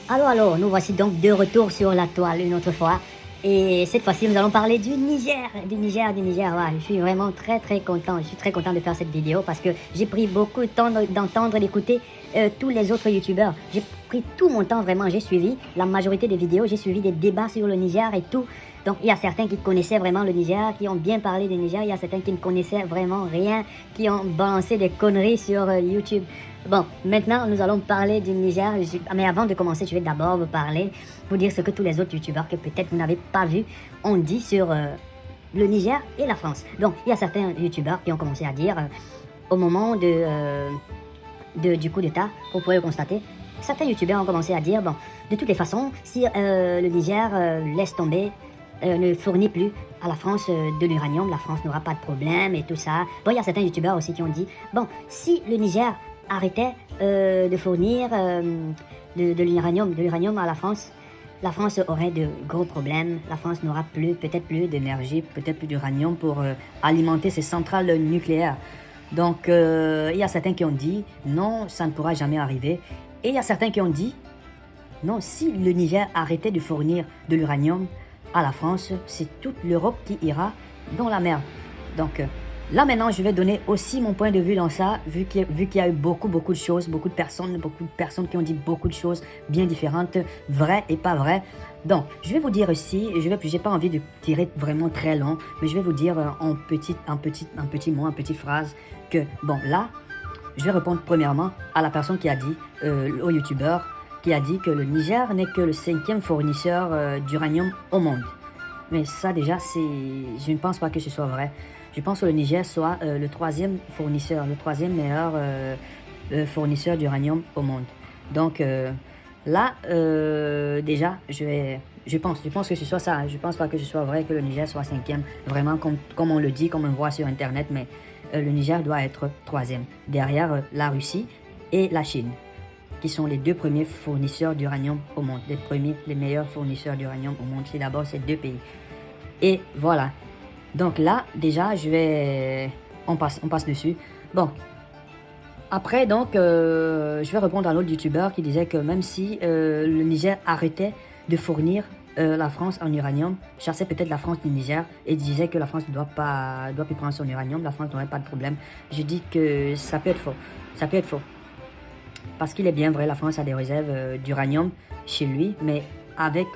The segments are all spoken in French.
Alors, nous voici donc de retour sur la toile une autre fois. Et cette fois-ci, nous allons parler du Niger. Ouais, je suis vraiment très content. Je suis très content de faire cette vidéo parce que j'ai pris beaucoup de temps d'entendre et d'écouter tous les autres youtubeurs. J'ai pris tout mon temps vraiment. J'ai suivi la majorité des vidéos. J'ai suivi des débats sur le Niger et tout. Donc, il y a certains qui connaissaient vraiment le Niger, qui ont bien parlé du Niger. Il y a certains qui ne connaissaient vraiment rien, qui ont balancé des conneries sur YouTube. Bon, maintenant, nous allons parler du Niger. Mais avant de commencer, je vais d'abord vous dire ce que tous les autres youtubeurs que peut-être vous n'avez pas vu ont dit sur le Niger et la France. Donc, il y a certains youtubeurs qui ont commencé à dire, au moment du coup d'État, vous pouvez le constater, certains youtubeurs ont commencé à dire, bon, de toutes les façons, si le Niger laisse tomber, ne fournit plus à la France de l'uranium, la France n'aura pas de problème et tout ça. Bon, il y a certains youtubeurs aussi qui ont dit, bon, si le Niger arrêtait de fournir de l'uranium à la France aurait de gros problèmes. La France n'aura peut-être plus d'énergie, peut-être plus d'uranium pour alimenter ses centrales nucléaires. Donc, il y a certains qui ont dit, non, ça ne pourra jamais arriver. Et il y a certains qui ont dit, non, si le Niger arrêtait de fournir de l'uranium à la France, c'est toute l'Europe qui ira dans la merde. Donc, là maintenant, je vais donner aussi mon point de vue dans ça, vu qu'il y a eu beaucoup de choses, beaucoup de personnes qui ont dit beaucoup de choses bien différentes, vraies et pas vraies. Donc, je vais vous dire ici, j'ai pas envie de tirer vraiment très long, mais je vais vous dire en petit mot, en petite phrase, que bon là, je vais répondre premièrement à la personne qui a dit, au youtubeur, qui a dit que le Niger n'est que le 5e fournisseur d'uranium au monde. Mais ça déjà, je ne pense pas que ce soit vrai. Je pense que le Niger soit le 3e fournisseur, le 3e meilleur fournisseur d'uranium au monde. Donc là, déjà, je pense que ce soit ça. Je ne pense pas que ce soit vrai que le Niger soit 5e, vraiment comme on le dit, comme on voit sur Internet, mais le Niger doit être 3e, derrière la Russie et la Chine, qui sont les 2 premiers fournisseurs d'uranium au monde. Les meilleurs fournisseurs d'uranium au monde, c'est d'abord ces 2 pays. Et voilà. Donc là, déjà, on passe dessus. Bon. Après, donc, je vais répondre à l'autre youtubeur qui disait que même si le Niger arrêtait de fournir la France en uranium, chassait peut-être la France du Niger et disait que la France ne doit plus prendre son uranium, la France n'aurait pas de problème. Je dis que ça peut être faux. Ça peut être faux. Parce qu'il est bien vrai, la France a des réserves d'uranium chez lui, mais après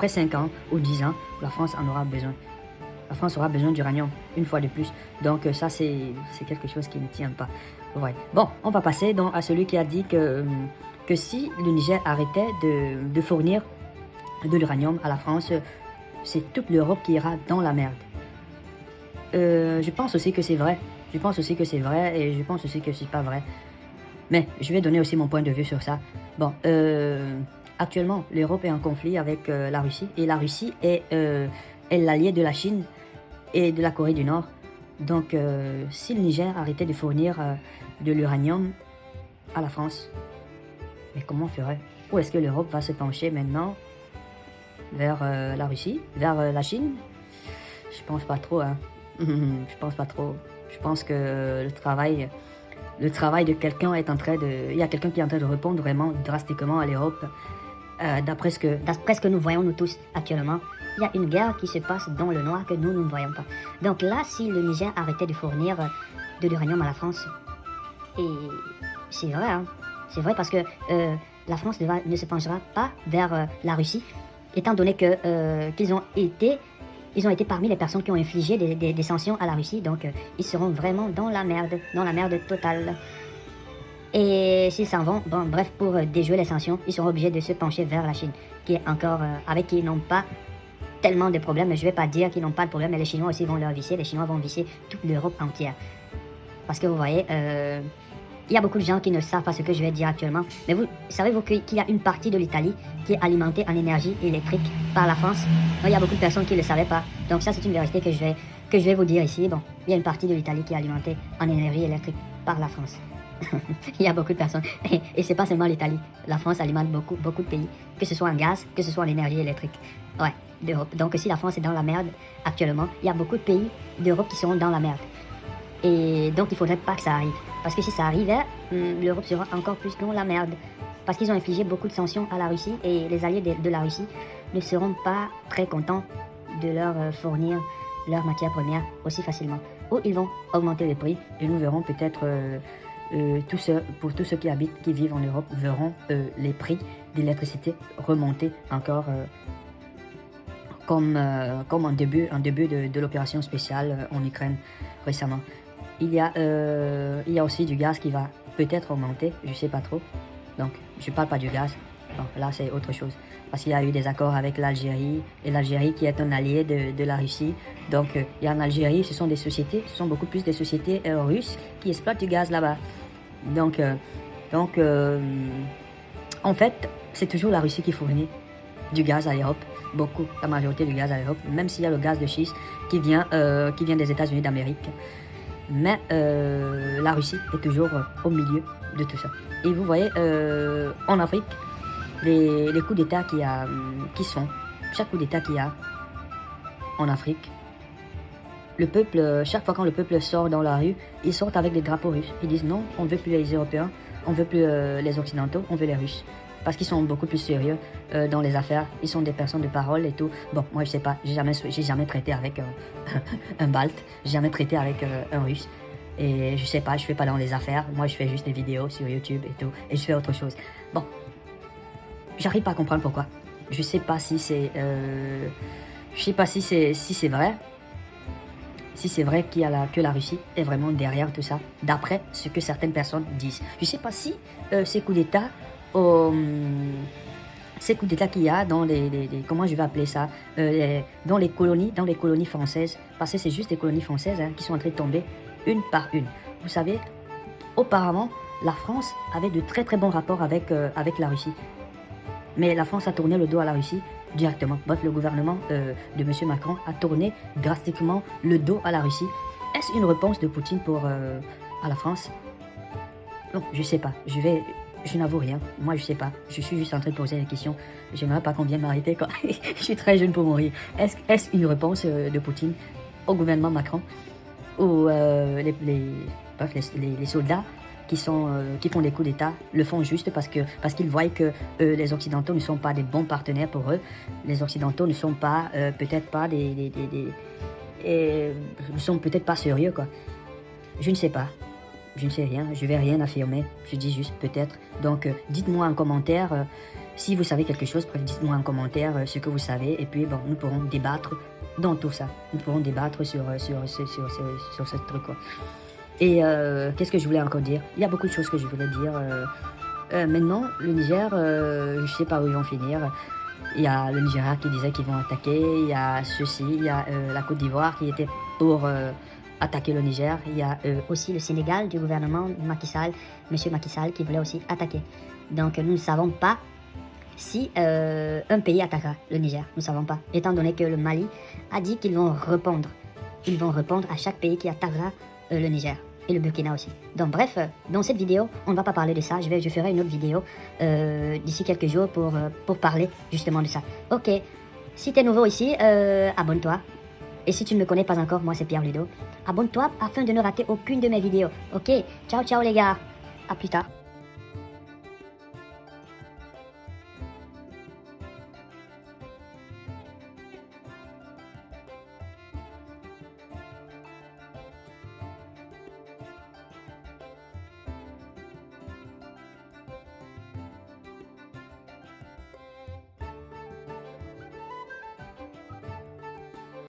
5 ans ou 10 ans, la France en aura besoin. La France aura besoin d'uranium, une fois de plus. Donc ça, c'est quelque chose qui ne tient pas. Ouais. Bon, on va passer donc à celui qui a dit que si le Niger arrêtait de fournir de l'uranium à la France, c'est toute l'Europe qui ira dans la merde. Je pense aussi que c'est vrai. Je pense aussi que c'est vrai et je pense aussi que c'est pas vrai. Mais je vais donner aussi mon point de vue sur ça. Bon, actuellement, l'Europe est en conflit avec la Russie. Et la Russie est l'allié de la Chine et de la Corée du Nord. Donc, si le Niger arrêtait de fournir de l'uranium à la France, mais comment on ferait? Où est-ce que l'Europe va se pencher maintenant? Vers la Russie? Vers la Chine? Je pense pas trop, hein. Je pense pas trop. Je pense que le travail de quelqu'un est en train de... Il y a quelqu'un qui est en train de répondre vraiment drastiquement à l'Europe. D'après ce que nous voyons nous tous actuellement, il y a une guerre qui se passe dans le noir que nous ne voyons pas. Donc là, si le Niger arrêtait de fournir de l'uranium à la France, et c'est vrai, hein, c'est vrai parce que la France ne se penchera pas vers la Russie, étant donné que qu'ils ont été parmi les personnes qui ont infligé des sanctions à la Russie, donc ils seront vraiment dans la merde totale. Et s'ils s'en vont, bon, bref, pour déjouer les sanctions, ils seront obligés de se pencher vers la Chine, qui est encore, avec qui ils n'ont pas tellement de problèmes. Je ne vais pas dire qu'ils n'ont pas de problème, mais les Chinois aussi vont leur visser, les Chinois vont visser toute l'Europe entière. Parce que vous voyez, il y a beaucoup de gens qui ne savent pas ce que je vais dire actuellement, mais savez-vous qu'il y a une partie de l'Italie qui est alimentée en énergie électrique par la France? Non, il y a beaucoup de personnes qui ne le savaient pas, donc ça c'est une vérité que je vais vous dire ici. Bon, il y a une partie de l'Italie qui est alimentée en énergie électrique par la France. Il y a beaucoup de personnes, et c'est pas seulement l'Italie, la France alimente beaucoup de pays, que ce soit en gaz, que ce soit en énergie électrique, ouais, d'Europe. Donc si la France est dans la merde actuellement, il y a beaucoup de pays d'Europe qui seront dans la merde. Et donc il faudrait pas que ça arrive, parce que si ça arrivait, l'Europe sera encore plus dans la merde. parce qu'ils ont infligé beaucoup de sanctions à la Russie et les alliés de la Russie ne seront pas très contents de leur fournir leurs matières premières aussi facilement. Ou ils vont augmenter les prix et nous verrons peut-être, pour tous ceux qui vivent en Europe, verront les prix d'électricité remonter encore comme en début de l'opération spéciale en Ukraine récemment. Il y a aussi du gaz qui va peut-être augmenter, je ne sais pas trop. Donc, je ne parle pas du gaz. Bon, là, c'est autre chose. Parce qu'il y a eu des accords avec l'Algérie, et l'Algérie qui est un allié de la Russie. Donc, il y a en Algérie, ce sont beaucoup plus des sociétés russes qui exploitent du gaz là-bas. Donc, en fait, c'est toujours la Russie qui fournit du gaz à l'Europe. Beaucoup, la majorité du gaz à l'Europe, même s'il y a le gaz de schiste qui vient des États-Unis d'Amérique. Mais la Russie est toujours au milieu de tout ça. Et vous voyez, en Afrique, les coups d'État chaque coup d'État qu'il y a en Afrique, le peuple, chaque fois quand le peuple sort dans la rue, ils sortent avec des drapeaux russes. Ils disent non, on ne veut plus les Européens, on ne veut plus les Occidentaux, on veut les Russes. Parce qu'ils sont beaucoup plus sérieux dans les affaires, ils sont des personnes de parole et tout. Bon, moi je sais pas, j'ai jamais traité avec un Balte, j'ai jamais traité avec un Russe. Et je sais pas, je fais pas dans les affaires, moi je fais juste des vidéos sur YouTube et tout, et je fais autre chose. Bon, j'arrive pas à comprendre pourquoi. Je sais pas si c'est vrai. Si c'est vrai que la Russie est vraiment derrière tout ça, d'après ce que certaines personnes disent. Je sais pas si ces coups d'État qu'il y a dans comment je vais appeler ça, dans les colonies françaises, parce que c'est juste les colonies françaises qui sont en train de tomber une par une. Vous savez, auparavant, la France avait de très très bons rapports avec la Russie. Mais la France a tourné le dos à la Russie directement. Bref, le gouvernement de M. Macron a tourné drastiquement le dos à la Russie. Est-ce une réponse de Poutine à la France? Non, je sais pas. Je n'avoue rien. Moi, je sais pas. Je suis juste en train de poser des questions. J'aimerais pas qu'on vienne m'arrêter quand je suis très jeune pour mourir. Est-ce une réponse de Poutine au gouvernement Macron ou les soldats qui font des coups d'État le font juste parce qu'ils voient que les Occidentaux ne sont pas des bons partenaires pour eux. Les Occidentaux ne sont pas peut-être pas ne sont peut-être pas sérieux quoi. Je ne sais pas. Je ne sais rien, je vais rien affirmer, je dis juste peut-être. Donc dites-moi en commentaire si vous savez quelque chose, bref, dites-moi en commentaire ce que vous savez et puis bon, nous pourrons débattre dans tout ça. Nous pourrons débattre sur ce truc quoi. Et qu'est-ce que je voulais encore dire? Il y a beaucoup de choses que je voulais dire. Maintenant, le Niger, je ne sais pas où ils vont finir. Il y a le Nigeria qui disait qu'ils vont attaquer, il y a ceci, il y a la Côte d'Ivoire qui était pour attaquer le Niger. Il y a aussi le Sénégal du gouvernement Macky Sall, monsieur Macky Sall, qui voulait aussi attaquer. Donc nous ne savons pas si un pays attaquera le Niger. Nous ne savons pas, étant donné que le Mali a dit qu'ils vont répondre. Ils vont répondre à chaque pays qui attaquera le Niger. Et le Burkina aussi. Donc bref, dans cette vidéo, on ne va pas parler de ça. Je ferai une autre vidéo d'ici quelques jours pour parler justement de ça. Ok, si tu es nouveau ici, abonne-toi. Et si tu ne me connais pas encore, moi c'est Pierre Ludo. Abonne-toi afin de ne rater aucune de mes vidéos. Ok, ciao ciao les gars. À plus tard.